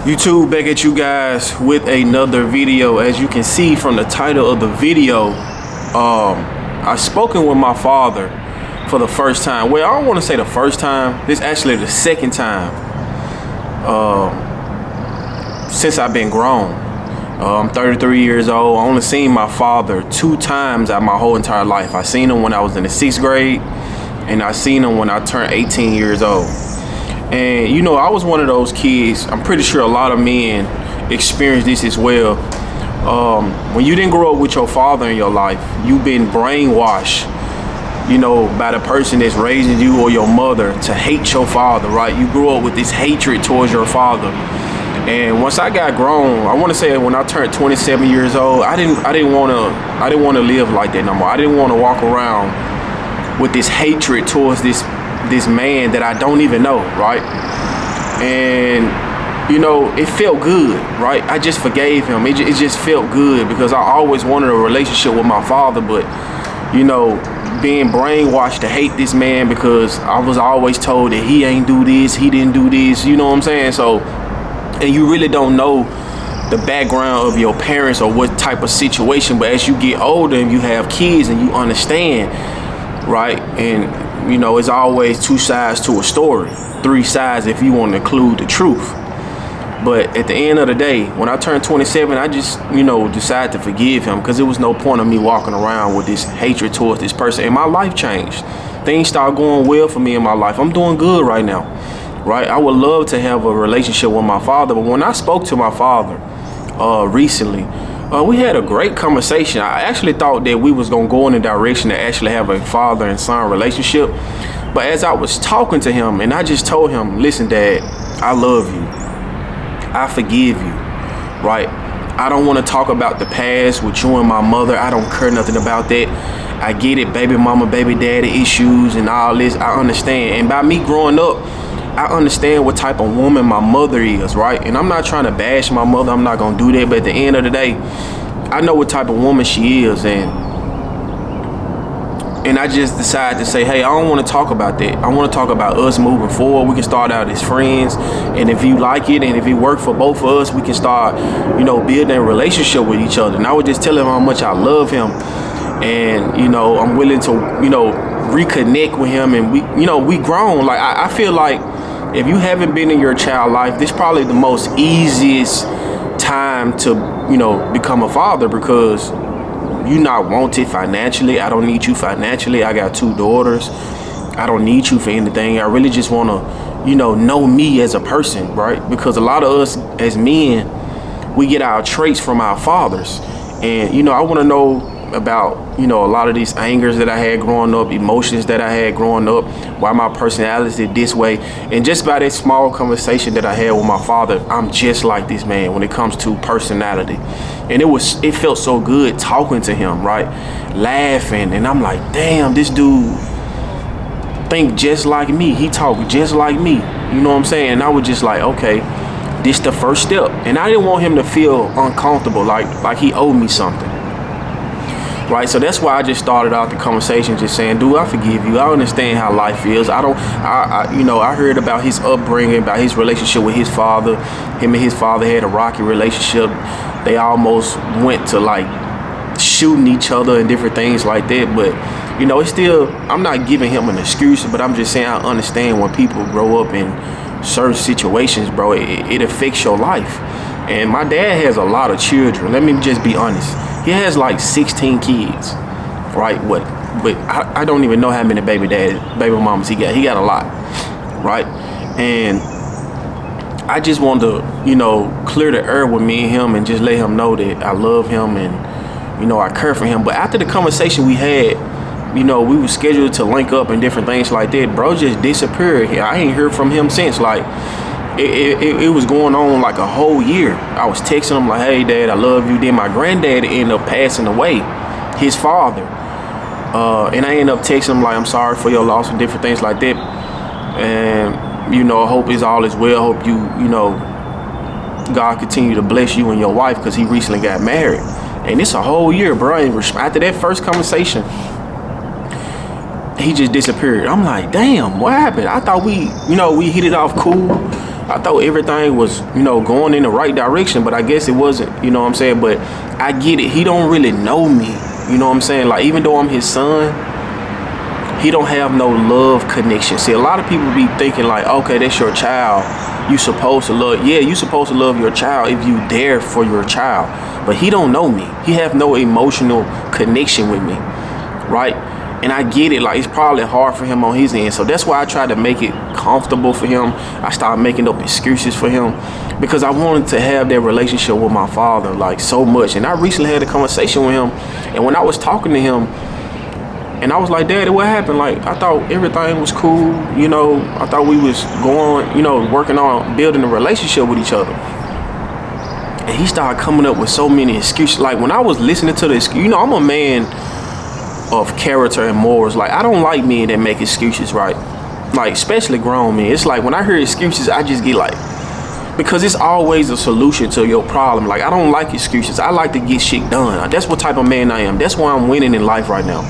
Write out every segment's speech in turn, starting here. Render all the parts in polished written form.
YouTube, back at you guys with another video. As you can see from the title of the video, I've spoken with my father for the first time. Well, I don't want to say the first time. This is actually the second time since I've been grown. I'm 33 years old. I only seen my father 2 times out my whole entire life. I seen him when I was in the 6th grade, and I seen him when I turned 18 years old. And you know, I was one of those kids, I'm pretty sure a lot of men experience this as well. When you didn't grow up with your father in your life, you've been brainwashed, you know, by the person that's raising you or your mother to hate your father, right? You grew up with this hatred towards your father. And once I got grown, I want to say when I turned 27 years old, I didn't want to live like that no more. I didn't want to walk around with this hatred towards this man that I don't even know, right? And you know, it felt good, right? I just forgave him. It just felt good because I always wanted a relationship with my father, but you know, being brainwashed to hate this man because I was always told that he ain't do this, he didn't do this, you know what I'm saying? So, and you really don't know the background of your parents or what type of situation, but as you get older and you have kids and you understand, right? And you know, it's always 2 sides to a story, 3 sides if you want to include the truth. But at the end of the day, when I turned 27, I just, you know, decided to forgive him because there was no point of me walking around with this hatred towards this person. And my life changed. Things started going well for me in my life. I'm doing good right now, right? I would love to have a relationship with my father. But when I spoke to my father recently, we had a great conversation. I actually thought that we was gonna go in a direction to actually have a father and son relationship. But as I was talking to him, and I just told him, listen, Dad, I love you. I forgive you, right? I don't want to talk about the past with you and my mother. I don't care nothing about that. I get it, baby mama, baby daddy issues and all this. I understand. And by me growing up, I understand what type of woman my mother is, right? And I'm not trying to bash my mother. I'm not going to do that. But at the end of the day, I know what type of woman she is. And I just decided to say, hey, I don't want to talk about that. I want to talk about us moving forward. We can start out as friends. And if you like it and if it works for both of us, we can start, you know, building a relationship with each other. And I would just tell him how much I love him. And, you know, I'm willing to, you know, reconnect with him. And we, you know, we grown. Like, I feel like if you haven't been in your child life, this is probably the most easiest time to, you know, become a father because you're not wanted financially. I don't need you financially. I got 2 daughters. I don't need you for anything. I really just want to, you know me as a person, right? Because a lot of us as men, we get our traits from our fathers. And, you know, I want to know about, you know, a lot of these angers that I had growing up, emotions that I had growing up, why my personality is this way. And just by that small conversation that I had with my father, I'm just like this man when it comes to personality. And it felt so good talking to him, right? Laughing. And I'm like, damn, this dude think just like me. He talk just like me. You know what I'm saying? And I was just like, okay, this the first step. And I didn't want him to feel uncomfortable, like he owed me something. Right, so that's why I just started out the conversation just saying, dude, I forgive you. I understand how life is. You know, I heard about his upbringing, about his relationship with his father. Him and his father had a rocky relationship. They almost went to like shooting each other and different things like that. But, you know, it's still, I'm not giving him an excuse, but I'm just saying I understand when people grow up in certain situations, bro, it affects your life. And my dad has a lot of children. Let me just be honest. He has like 16 kids, right? But I don't even know how many baby mamas he got. He got a lot, right? And I just wanted to, you know, clear the air with me and him and just let him know that I love him and, you know, I care for him. But after the conversation we had, you know, we were scheduled to link up and different things like that. Bro just disappeared. I ain't heard from him since. Like, it was going on like a whole year. I was texting him like, hey, Dad, I love you. Then my granddad ended up passing away, his father. And I ended up texting him like, I'm sorry for your loss and different things like that. And, you know, I hope all is well. Hope you know, God continue to bless you and your wife because he recently got married. And it's a whole year, bro. And after that first conversation, he just disappeared. I'm like, damn, what happened? I thought we hit it off cool. I thought everything was, going in the right direction, but I guess it wasn't, you know what I'm saying? But I get it. He don't really know me, you know what I'm saying? Like, even though I'm his son, he don't have no love connection. See, a lot of people be thinking like, okay, that's your child. You supposed to love, yeah, you supposed to love your child if you there for your child. But he don't know me. He have no emotional connection with me, right? And I get it, like, it's probably hard for him on his end. So that's why I tried to make it comfortable for him. I started making up excuses for him because I wanted to have that relationship with my father, like, so much. And I recently had a conversation with him. And when I was talking to him, and I was like, Daddy, what happened? Like, I thought everything was cool. I thought we was going, working on building a relationship with each other. And he started coming up with so many excuses. Like, when I was listening to the excuse, I'm a man of character and morals. Like, I don't like men that make excuses, right? Like, especially grown men. It's like when I hear excuses, I just get like, because it's always a solution to your problem. Like, I don't like excuses. I like to get shit done. That's what type of man I am. That's why I'm winning in life right now.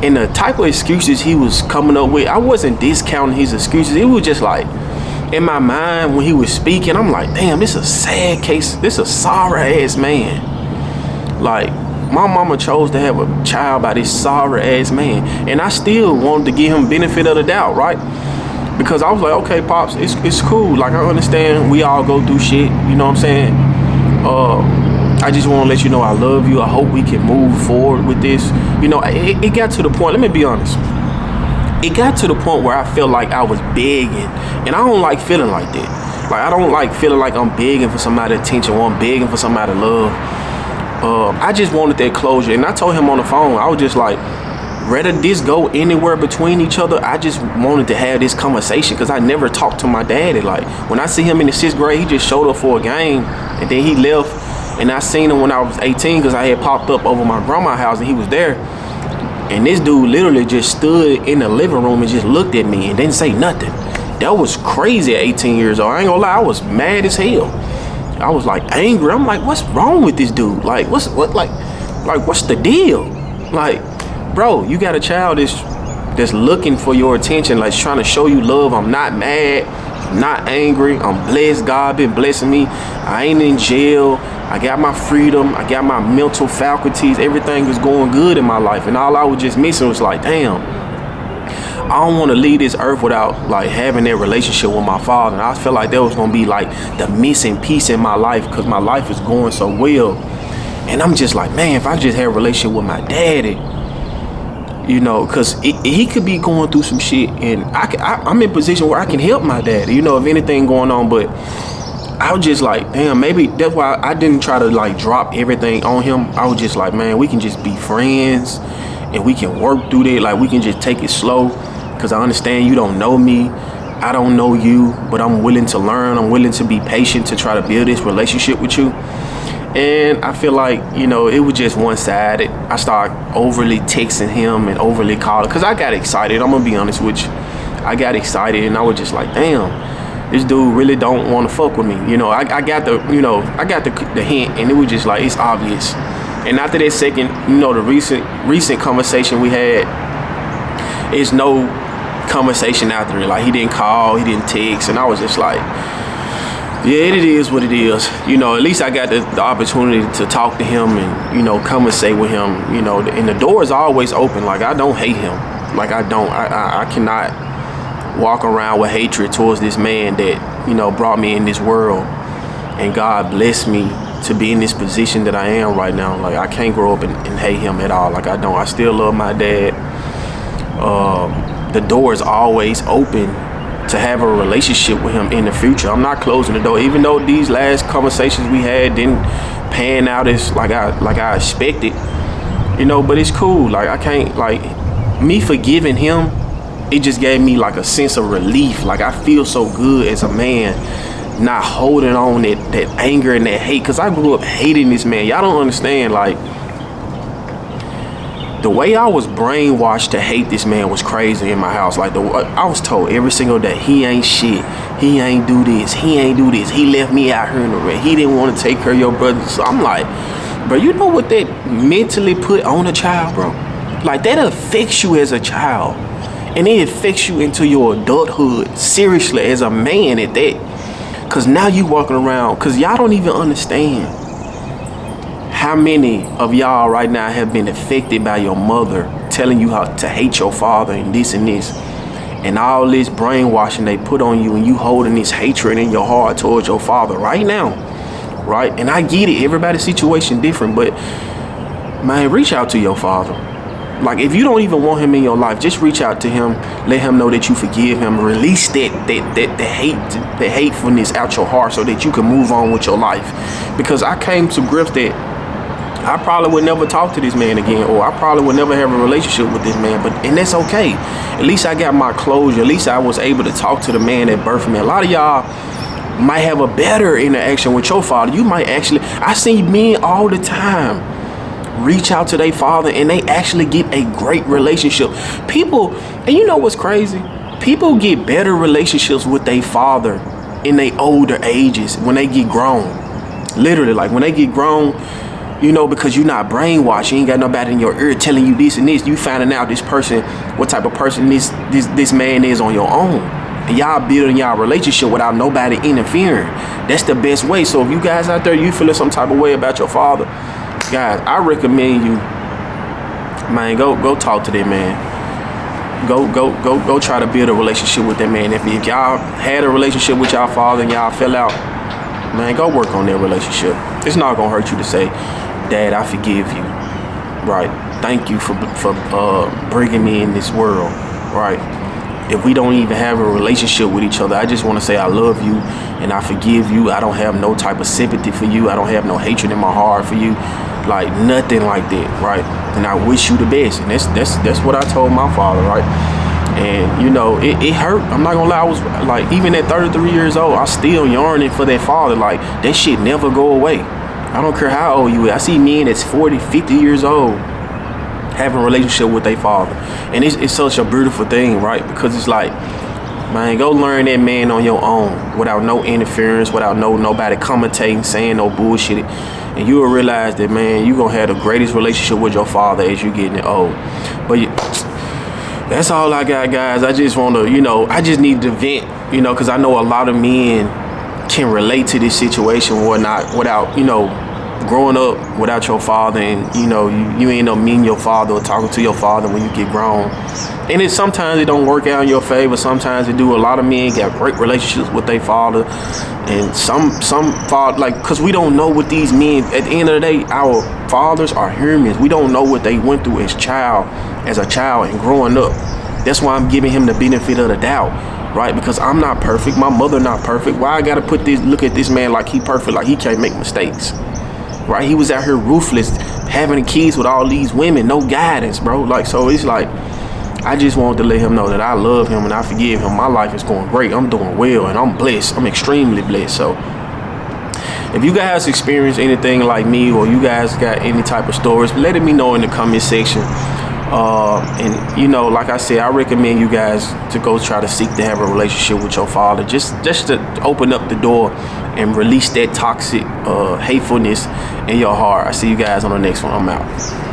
And the type of excuses he was coming up with, I wasn't discounting his excuses. It was just like, in my mind when he was speaking, I'm like, damn, this is a sad case. This is a sorry ass man. Like, my mama chose to have a child by this sorry ass man, and I still wanted to give him benefit of the doubt, right? Because I was like, okay, Pops, it's cool. Like, I understand we all go through shit, you know what I'm saying? I just want to let you know I love you. I hope we can move forward with this. It got to the point, let me be honest. It got to the point where I felt like I was begging, and I don't like feeling like that. Like, I don't like feeling like I'm begging for somebody's attention or I'm begging for somebody's love. I just wanted that closure, and I told him on the phone, I was just like, rather this go anywhere between each other, I just wanted to have this conversation because I never talked to my daddy. Like, when I see him in the 6th grade, he just showed up for a game, and then he left, and I seen him when I was 18 because I had popped up over my grandma's house, and he was there, and this dude literally just stood in the living room and just looked at me and didn't say nothing. That was crazy at 18 years old. I ain't gonna lie, I was mad as hell. I was like angry. I'm like, what's wrong with this dude? Like, what's the deal? Like, bro, you got a child that's looking for your attention, like trying to show you love. I'm not mad, I'm not angry, I'm blessed. God been blessing me. I ain't in jail. I got my freedom. I got my mental faculties. Everything is going good in my life. And all I was just missing was like, damn, I don't want to leave this earth without like having that relationship with my father. And I felt like that was going to be like the missing piece in my life because my life is going so well. And I'm just like, man, if I just had a relationship with my daddy, because he could be going through some shit, and I'm in a position where I can help my daddy, if anything going on. But I was just like, damn, maybe that's why I didn't try to like drop everything on him. I was just like, man, we can just be friends and we can work through that. Like, we can just take it slow because I understand you don't know me. I don't know you, but I'm willing to learn. I'm willing to be patient to try to build this relationship with you. And I feel like, it was just one-sided. I started overly texting him and overly calling because I got excited. I'm going to be honest with you. I got excited and I was just like, damn, this dude really don't want to fuck with me. I got the hint, and it was just like, it's obvious. And after that second, the recent conversation we had, it's no conversation after it. Like, he didn't call, he didn't text, and I was just like, yeah, it is what it is. At least I got the opportunity to talk to him and, conversate with him, and the door is always open. Like, I don't hate him. Like, I cannot walk around with hatred towards this man that, brought me in this world. And God blessed me to be in this position that I am right now. Like, I can't grow up and hate him at all. Like, I don't. I still love my dad. The door is always open to have a relationship with him in the future. I'm not closing the door, even though these last conversations we had didn't pan out as like I expected, but it's cool. Like, I can't, like, me forgiving him, it just gave me like a sense of relief. Like, I feel so good as a man, not holding on that anger and that hate, because I grew up hating this man. Y'all don't understand, like, the way I was brainwashed to hate this man was crazy in my house. Like, I was told every single day, he ain't shit, he ain't do this, he left me out here in the rain, he didn't want to take care of your brother. So I'm like, bro, you know what that mentally put on a child, bro? Like, that affects you as a child, and it affects you into your adulthood, seriously, as a man at that. Because now you walking around, because y'all don't even understand how many of y'all right now have been affected by your mother telling you how to hate your father and this, and all this brainwashing they put on you, and you holding this hatred in your heart towards your father right now, right? And I get it, everybody's situation different, but man, reach out to your father. Like, if you don't even want him in your life, just reach out to him, let him know that you forgive him, release that hatefulness out your heart so that you can move on with your life. Because I came to grips that I probably would never talk to this man again, or I probably would never have a relationship with this man, and that's okay. At least I got my closure. At least I was able to talk to the man that birthed me. A lot of y'all might have a better interaction with your father. You might actually, I see men all the time reach out to their father and they actually get a great relationship. People, and you know what's crazy? People get better relationships with their father in their older ages when they get grown. Literally, like when they get grown, you know, because you're not brainwashed. You ain't got nobody in your ear telling you this and this. You finding out this person, what type of person this man is on your own. And y'all building y'all relationship without nobody interfering. That's the best way. So if you guys out there, you feeling some type of way about your father, guys, I recommend you, man, go talk to that man. Go try to build a relationship with that man. If y'all had a relationship with y'all father and y'all fell out, man, go work on that relationship. It's not gonna hurt you to say, Dad, I forgive you. Right? Thank you for bringing me in this world. Right? If we don't even have a relationship with each other, I just want to say I love you and I forgive you. I don't have no type of sympathy for you. I don't have no hatred in my heart for you. Like nothing like that, right? And I wish you the best. And that's what I told my father, right? And you know, it hurt. I'm not gonna lie, I was like, even at 33 years old, I still yearning for that father. Like, that shit never go away. I don't care how old you are. I see men that's 40, 50 years old having a relationship with their father. And it's such a beautiful thing, right? Because it's like, man, go learn that man on your own without no interference, without nobody commentating, saying no bullshit. And you will realize that, man, you're gonna have the greatest relationship with your father as you're getting old. But that's all I got, guys. I just want to, you know, I just need to vent, you know, because I know a lot of men can relate to this situation or not without, you know, growing up without your father, and you know, you ain't no meeting your father or talking to your father when you get grown. And sometimes it don't work out in your favor. Sometimes it do. A lot of men got great relationships with their father, and some father, like, because we don't know what these men, at the end of the day, our fathers are humans. We don't know what they went through as a child and growing up. That's why I'm giving him the benefit of the doubt, right? Because I'm not perfect. My mother not perfect. Why I gotta look at this man like he perfect, like he can't make mistakes, right? He was out here ruthless, having kids with all these women, no guidance, bro. Like, so it's like, I just wanted to let him know that I love him and I forgive him. My life is going great. I'm doing well and I'm blessed. I'm extremely blessed. So if you guys experience anything like me, or you guys got any type of stories, let me know in the comment section. And you know, like I said, I recommend you guys to go try to seek to have a relationship with your father, just to open up the door and release that toxic hatefulness in your heart. I see you guys on the next one. I'm out.